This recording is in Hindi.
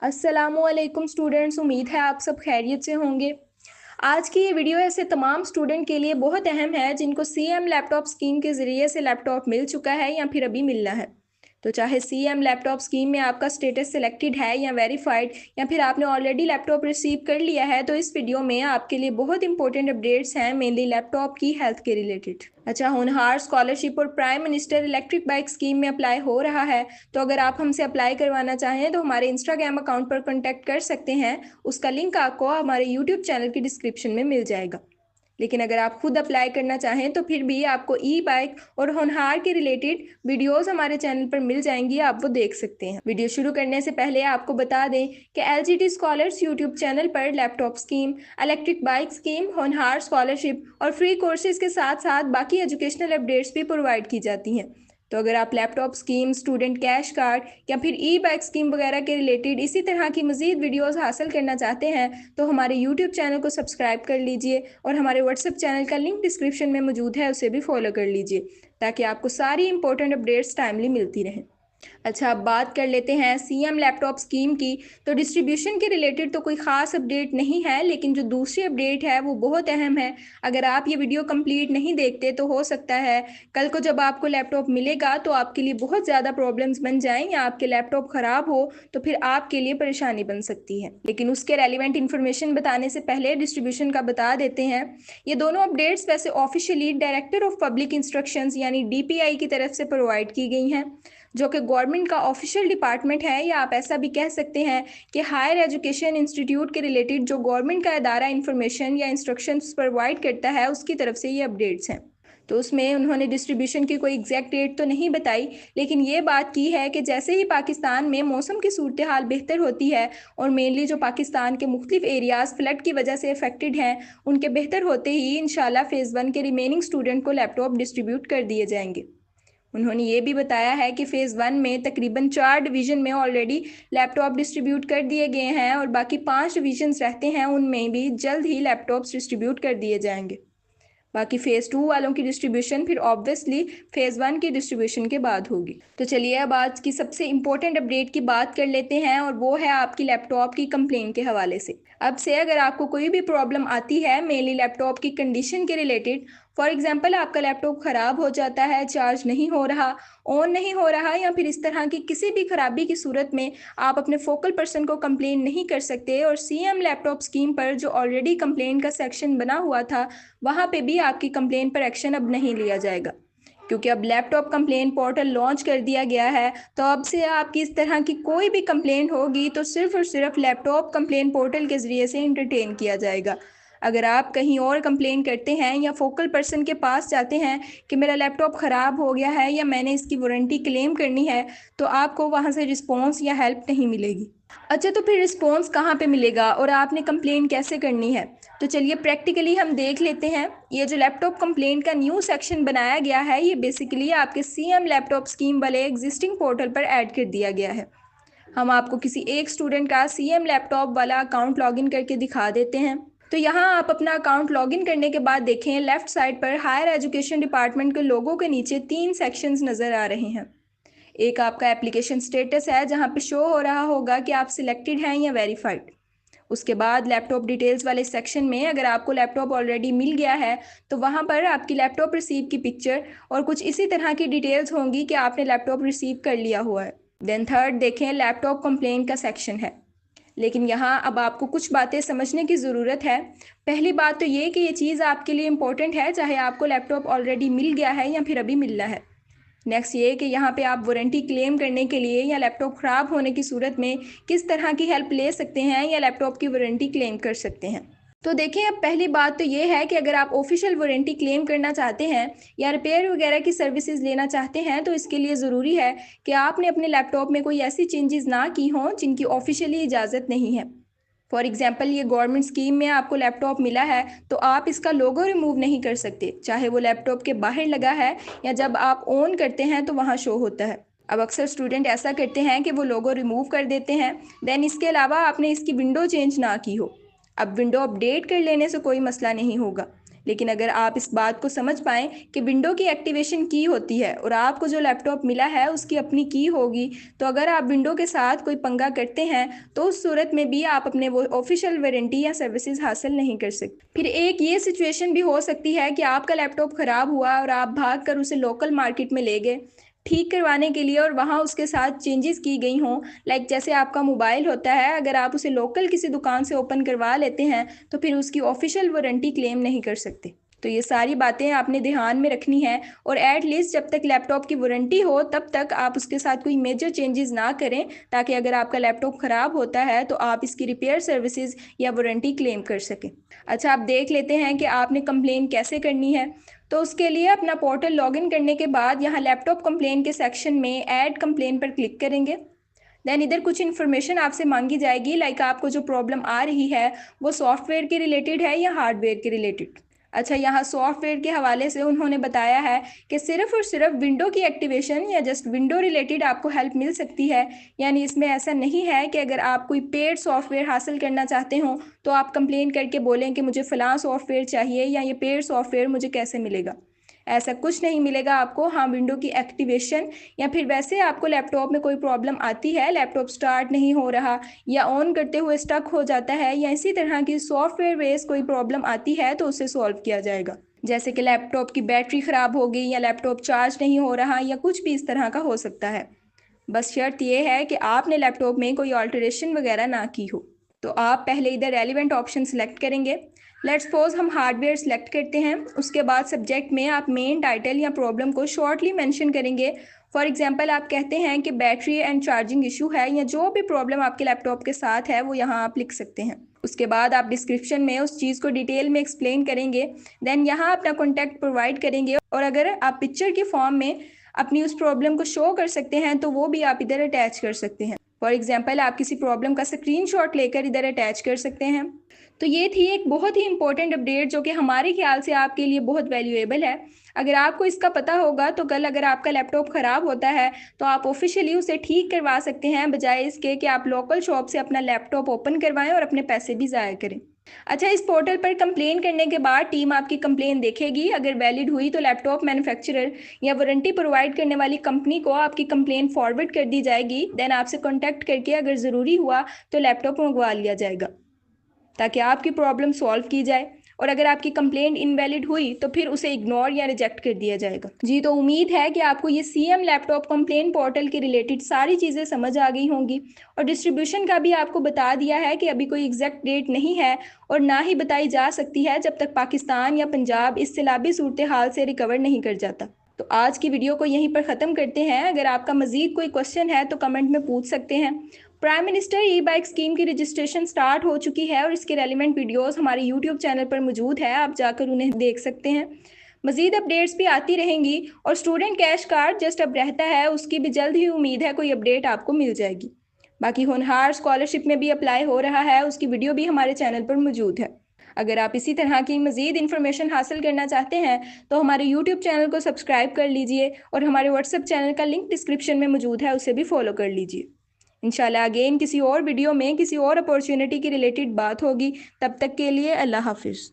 अस्सलामुअलैकुम स्टूडेंट्स, उम्मीद है आप सब खैरियत से होंगे। आज की ये वीडियो ऐसे तमाम स्टूडेंट के लिए बहुत अहम है जिनको सीएम लैपटॉप स्कीम के ज़रिए से लैपटॉप मिल चुका है या फिर अभी मिलना है। तो चाहे सीएम लैपटॉप स्कीम में आपका स्टेटस सिलेक्टेड है या वेरीफाइड या फिर आपने ऑलरेडी लैपटॉप रिसीव कर लिया है, तो इस वीडियो में आपके लिए बहुत इंपॉर्टेंट अपडेट्स हैं, मेनली लैपटॉप की हेल्थ के रिलेटेड। अच्छा, होनहार स्कॉलरशिप और prime minister electric bike scheme में अप्लाई हो रहा है। तो अगर आप हमसे अप्लाई करवाना चाहें तो हमारे इंस्टाग्राम अकाउंट पर कॉन्टैक्ट कर सकते हैं। उसका लिंक आपको हमारे यूट्यूब चैनल की डिस्क्रिप्शन में मिल जाएगा। लेकिन अगर आप खुद अप्लाई करना चाहें तो फिर भी आपको ई बाइक और होनहार के रिलेटेड वीडियोस हमारे चैनल पर मिल जाएंगी, आप वो देख सकते हैं। वीडियो शुरू करने से पहले आपको बता दें कि एलजीटी स्कॉलर्स यूट्यूब चैनल पर laptop scheme, electric bike scheme, होनहार स्कॉलरशिप और फ्री कोर्सेज के साथ साथ बाकी एजुकेशनल अपडेट्स भी प्रोवाइड की जाती हैं। तो अगर आप laptop scheme, student cash card या फिर ई बाइक स्कीम वगैरह के रिलेटेड इसी तरह की मजीद वीडियोस हासिल करना चाहते हैं तो हमारे यूट्यूब चैनल को सब्सक्राइब कर लीजिए और हमारे व्हाट्सएप चैनल का लिंक डिस्क्रिप्शन में मौजूद है, उसे भी फॉलो कर लीजिए ताकि आपको सारी इंपॉर्टेंट अपडेट्स टाइमली मिलती रहें। अच्छा, अब बात कर लेते हैं सीएम लैपटॉप स्कीम की। तो डिस्ट्रीब्यूशन के रिलेटेड तो कोई ख़ास अपडेट नहीं है, लेकिन जो दूसरी अपडेट है वो बहुत अहम है। अगर आप ये वीडियो कंप्लीट नहीं देखते तो हो सकता है कल को जब आपको लैपटॉप मिलेगा तो आपके लिए बहुत ज़्यादा प्रॉब्लम्स बन जाएं या आपके लैपटॉप ख़राब हो तो फिर आपके लिए परेशानी बन सकती है। लेकिन उसके रेलिवेंट इन्फॉर्मेशन बताने से पहले डिस्ट्रीब्यूशन का बता देते हैं। ये दोनों अपडेट्स वैसे officially director of public instructions यानी डीपीआई की तरफ से प्रोवाइड की गई हैं, जो कि गवर्नमेंट का ऑफिशियल डिपार्टमेंट है, या आप ऐसा भी कह सकते हैं कि हायर एजुकेशन इंस्टीट्यूट के रिलेटेड जो गवर्नमेंट का इदारा इंफॉर्मेशन या इंस्ट्रक्शंस प्रोवाइड करता है उसकी तरफ से ये अपडेट्स हैं। तो उसमें उन्होंने डिस्ट्रीब्यूशन की कोई एग्जैक्ट डेट तो नहीं बताई, लेकिन ये बात की है कि जैसे ही पाकिस्तान में मौसम की सूरत हाल बेहतर होती है और मेनली जो पाकिस्तान के मुख्तलिफ एरियाज़ फ्लड की वजह से अफेक्टेड हैं उनके बेहतर होते ही इंशाल्लाह फ़ेज़ 1 के रिमेनिंग स्टूडेंट को लैपटॉप डिस्ट्रीब्यूट कर दिए जाएंगे। उन्होंने ये भी बताया है कि फ़ेज़ 1 में तकरीबन 4 डिवीज़न में ऑलरेडी लैपटॉप डिस्ट्रीब्यूट कर दिए गए हैं और बाकी 5 डिवीजन्स रहते हैं, उनमें भी जल्द ही लैपटॉप्स डिस्ट्रीब्यूट कर दिए जाएंगे। बाकी फ़ेज़ 2 वालों की डिस्ट्रीब्यूशन फिर ऑब्वियसली फ़ेज़ 1 की डिस्ट्रीब्यूशन के बाद होगी। तो चलिए अब आज की सबसे इम्पोर्टेंट अपडेट की बात कर लेते हैं और वो है आपकी लैपटॉप की कंप्लेंट के हवाले से। अब से अगर आपको कोई भी प्रॉब्लम आती है मेनली लैपटॉप की कंडीशन के रिलेटेड, फॉर एग्जांपल आपका लैपटॉप ख़राब हो जाता है, चार्ज नहीं हो रहा, ऑन नहीं हो रहा, या फिर इस तरह की किसी भी खराबी की सूरत में आप अपने फोकल पर्सन को कंप्लेन नहीं कर सकते और सीएम लैपटॉप स्कीम पर जो ऑलरेडी कंप्लेन का सेक्शन बना हुआ था वहाँ पे भी आपकी कंप्लेन पर एक्शन अब नहीं लिया जाएगा, क्योंकि अब लैपटॉप कंप्लेन पोर्टल लॉन्च कर दिया गया है। तो अब से आपकी इस तरह की कोई भी कंप्लेन होगी तो सिर्फ और सिर्फ लैपटॉप कंप्लेन पोर्टल के ज़रिए से इंटरटेन किया जाएगा। अगर आप कहीं और कंप्लेन करते हैं या फोकल पर्सन के पास जाते हैं कि मेरा लैपटॉप ख़राब हो गया है या मैंने इसकी वारंटी क्लेम करनी है, तो आपको वहाँ से रिस्पॉन्स या हेल्प नहीं मिलेगी। अच्छा, तो फिर रिस्पॉन्स कहाँ पे मिलेगा और आपने कंप्लेन कैसे करनी है? तो चलिए प्रैक्टिकली हम देख लेते हैं। ये जो लैपटॉप कंप्लेंट का न्यू सेक्शन बनाया गया है ये बेसिकली आपके सीएम लैपटॉप स्कीम वाले एग्जिस्टिंग पोर्टल पर ऐड कर दिया गया है। हम आपको किसी एक स्टूडेंट का सीएम लैपटॉप वाला अकाउंट लॉगिन करके दिखा देते हैं। तो यहाँ आप अपना अकाउंट लॉगिन करने के बाद देखें लेफ्ट साइड पर हायर एजुकेशन डिपार्टमेंट के लोगों के नीचे 3 सेक्शंस नज़र आ रहे हैं। एक आपका एप्लीकेशन स्टेटस है जहाँ पे शो हो रहा होगा कि आप सिलेक्टेड हैं या वेरीफाइड। उसके बाद लैपटॉप डिटेल्स वाले सेक्शन में अगर आपको लैपटॉप ऑलरेडी मिल गया है तो वहाँ पर आपकी लैपटॉप रिसीव की पिक्चर और कुछ इसी तरह की डिटेल्स होंगी कि आपने लैपटॉप रिसीव कर लिया हुआ है। देन थर्ड देखें लैपटॉप कंप्लेंट का सेक्शन है, लेकिन यहाँ अब आपको कुछ बातें समझने की ज़रूरत है। पहली बात तो ये कि ये चीज़ आपके लिए इम्पोर्टेंट है चाहे आपको लैपटॉप ऑलरेडी मिल गया है या फिर अभी मिलना है। नेक्स्ट ये कि यहाँ पे आप वारंटी क्लेम करने के लिए या लैपटॉप ख़राब होने की सूरत में किस तरह की हेल्प ले सकते हैं या लैपटॉप की वारंटी क्लेम कर सकते हैं। तो देखिए, अब पहली बात तो ये है कि अगर आप ऑफिशियल वारंटी क्लेम करना चाहते हैं या रिपेयर वगैरह की सर्विसेज लेना चाहते हैं तो इसके लिए ज़रूरी है कि आपने अपने लैपटॉप में कोई ऐसी चेंजेस ना की हों जिनकी ऑफिशियली इजाज़त नहीं है। फॉर एग्जाम्पल, ये गवर्नमेंट स्कीम में आपको लैपटॉप मिला है तो आप इसका लोगो रिमूव नहीं कर सकते, चाहे वो लैपटॉप के बाहर लगा है या जब आप ऑन करते हैं तो वहाँ शो होता है। अब अक्सर स्टूडेंट ऐसा करते हैं कि वो लोगो रिमूव कर देते हैं। देन इसके अलावा आपने इसकी विंडो चेंज ना की हो। अब विंडो अपडेट कर लेने से कोई मसला नहीं होगा, लेकिन अगर आप इस बात को समझ पाएँ कि विंडो की एक्टिवेशन की होती है और आपको जो लैपटॉप मिला है उसकी अपनी की होगी, तो अगर आप विंडो के साथ कोई पंगा करते हैं तो उस सूरत में भी आप अपने वो ऑफिशियल वारंटी या सर्विसेज हासिल नहीं कर सकते। फिर एक ये सिचुएशन भी हो सकती है कि आपका लैपटॉप ख़राब हुआ और आप भाग कर उसे लोकल मार्केट में ले गए ठीक करवाने के लिए और वहाँ उसके साथ चेंजेस की गई हों। लाइक जैसे आपका मोबाइल होता है, अगर आप उसे लोकल किसी दुकान से ओपन करवा लेते हैं तो फिर उसकी ऑफिशियल वारंटी क्लेम नहीं कर सकते। तो ये सारी बातें आपने ध्यान में रखनी है और एट लीस्ट जब तक लैपटॉप की वारंटी हो तब तक आप उसके साथ कोई मेजर चेंजेस ना करें, ताकि अगर आपका लैपटॉप ख़राब होता है तो आप इसकी रिपेयर सर्विसेज या वारंटी क्लेम कर सकें। अच्छा, आप देख लेते हैं कि आपने कंप्लेन कैसे करनी है। तो उसके लिए अपना पोर्टल लॉगिन करने के बाद यहाँ लैपटॉप कंप्लेन के सेक्शन में ऐड कंप्लेन पर क्लिक करेंगे। देन इधर कुछ इन्फॉर्मेशन आपसे मांगी जाएगी, लाइक आपको जो प्रॉब्लम आ रही है वो सॉफ्टवेयर के रिलेटेड है या हार्डवेयर के रिलेटेड। अच्छा, यहाँ सॉफ्टवेयर के हवाले से उन्होंने बताया है कि सिर्फ और सिर्फ विंडो की एक्टिवेशन या जस्ट विंडो रिलेटेड आपको हेल्प मिल सकती है। यानी इसमें ऐसा नहीं है कि अगर आप कोई पेड सॉफ्टवेयर हासिल करना चाहते हो तो आप कंप्लेन करके बोलें कि मुझे फ़लाँ सॉफ्टवेयर चाहिए या ये पेड सॉफ्टवेयर मुझे कैसे मिलेगा। ऐसा कुछ नहीं मिलेगा आपको। हाँ, विंडो की एक्टिवेशन या फिर वैसे आपको लैपटॉप में कोई प्रॉब्लम आती है, लैपटॉप स्टार्ट नहीं हो रहा या ऑन करते हुए स्टक हो जाता है या इसी तरह की सॉफ्टवेयर बेस कोई प्रॉब्लम आती है तो उसे सॉल्व किया जाएगा। जैसे कि लैपटॉप की बैटरी ख़राब हो गई या लैपटॉप चार्ज नहीं हो रहा या कुछ भी इस तरह का हो सकता है। बस शर्त यह है कि आपने लैपटॉप में कोई ऑल्टरेशन वगैरह ना की हो। तो आप पहले इधर रेलिवेंट ऑप्शन सेलेक्ट करेंगे। लेट्स सपोज हम हार्डवेयर सेलेक्ट करते हैं। उसके बाद सब्जेक्ट में आप मेन टाइटल या प्रॉब्लम को शॉर्टली मेंशन करेंगे। फॉर एग्जांपल आप कहते हैं कि बैटरी एंड चार्जिंग इशू है या जो भी प्रॉब्लम आपके लैपटॉप के साथ है वो यहाँ आप लिख सकते हैं। उसके बाद आप डिस्क्रिप्शन में उस चीज़ को डिटेल में एक्सप्लेन करेंगे। देन यहाँ अपना कॉन्टैक्ट प्रोवाइड करेंगे और अगर आप पिक्चर के फॉर्म में अपनी उस प्रॉब्लम को शो कर सकते हैं तो वो भी आप इधर अटैच कर सकते हैं। फॉर एग्जांपल आप किसी प्रॉब्लम का स्क्रीनशॉट लेकर इधर अटैच कर सकते हैं। तो ये थी एक बहुत ही इंपॉर्टेंट अपडेट जो कि हमारे ख्याल से आपके लिए बहुत वैल्यूएबल है। अगर आपको इसका पता होगा तो कल अगर आपका लैपटॉप ख़राब होता है तो आप ऑफिशियली उसे ठीक करवा सकते हैं, बजाय इसके कि आप लोकल शॉप से अपना लैपटॉप ओपन करवाएं और अपने पैसे भी ज़ाया करें। अच्छा, इस पोर्टल पर कंप्लेन करने के बाद टीम आपकी कंप्लेन देखेगी। अगर वैलिड हुई तो लैपटॉप मैन्युफैक्चरर या वारंटी प्रोवाइड करने वाली कंपनी को आपकी कंप्लेन फॉरवर्ड कर दी जाएगी। देन आपसे कॉन्टैक्ट करके अगर ज़रूरी हुआ तो लैपटॉप मंगवा लिया जाएगा ताकि आपकी प्रॉब्लम सॉल्व की जाए। और अगर आपकी कंप्लेंट इनवैलिड हुई तो फिर उसे इग्नोर या रिजेक्ट कर दिया जाएगा। जी, तो उम्मीद है कि आपको ये सीएम लैपटॉप कंप्लेंट पोर्टल के रिलेटेड सारी चीज़ें समझ आ गई होंगी और डिस्ट्रीब्यूशन का भी आपको बता दिया है कि अभी कोई एग्जैक्ट डेट नहीं है और ना ही बताई जा सकती है जब तक पाकिस्तान या पंजाब इस सैलाबी सूरत हाल से रिकवर नहीं कर जाता। तो आज की वीडियो को यहीं पर ख़त्म करते हैं। अगर आपका मज़ीद कोई क्वेश्चन है तो कमेंट में पूछ सकते हैं। प्राइम मिनिस्टर ई बाइक स्कीम की रजिस्ट्रेशन स्टार्ट हो चुकी है और इसके रेलिवेंट वीडियोस हमारे यूट्यूब चैनल पर मौजूद है, आप जाकर उन्हें देख सकते हैं। मज़ीद अपडेट्स भी आती रहेंगी और स्टूडेंट कैश कार्ड जस्ट अब रहता है, उसकी भी जल्द ही उम्मीद है कोई अपडेट आपको मिल जाएगी। बाकी होनहार स्कॉलरशिप में भी अप्लाई हो रहा है, उसकी वीडियो भी हमारे चैनल पर मौजूद है। अगर आप इसी तरह की मज़ीद इन्फॉर्मेशन हासिल करना चाहते हैं तो हमारे यूट्यूब चैनल को सब्सक्राइब कर लीजिए और हमारे व्हाट्सएप चैनल का लिंक डिस्क्रिप्शन में मौजूद है, उसे भी फॉलो कर लीजिए। इंशाल्लाह अगेन किसी और वीडियो में किसी और अपॉर्चुनिटी की रिलेटेड बात होगी। तब तक के लिए अल्लाह हाफिज़।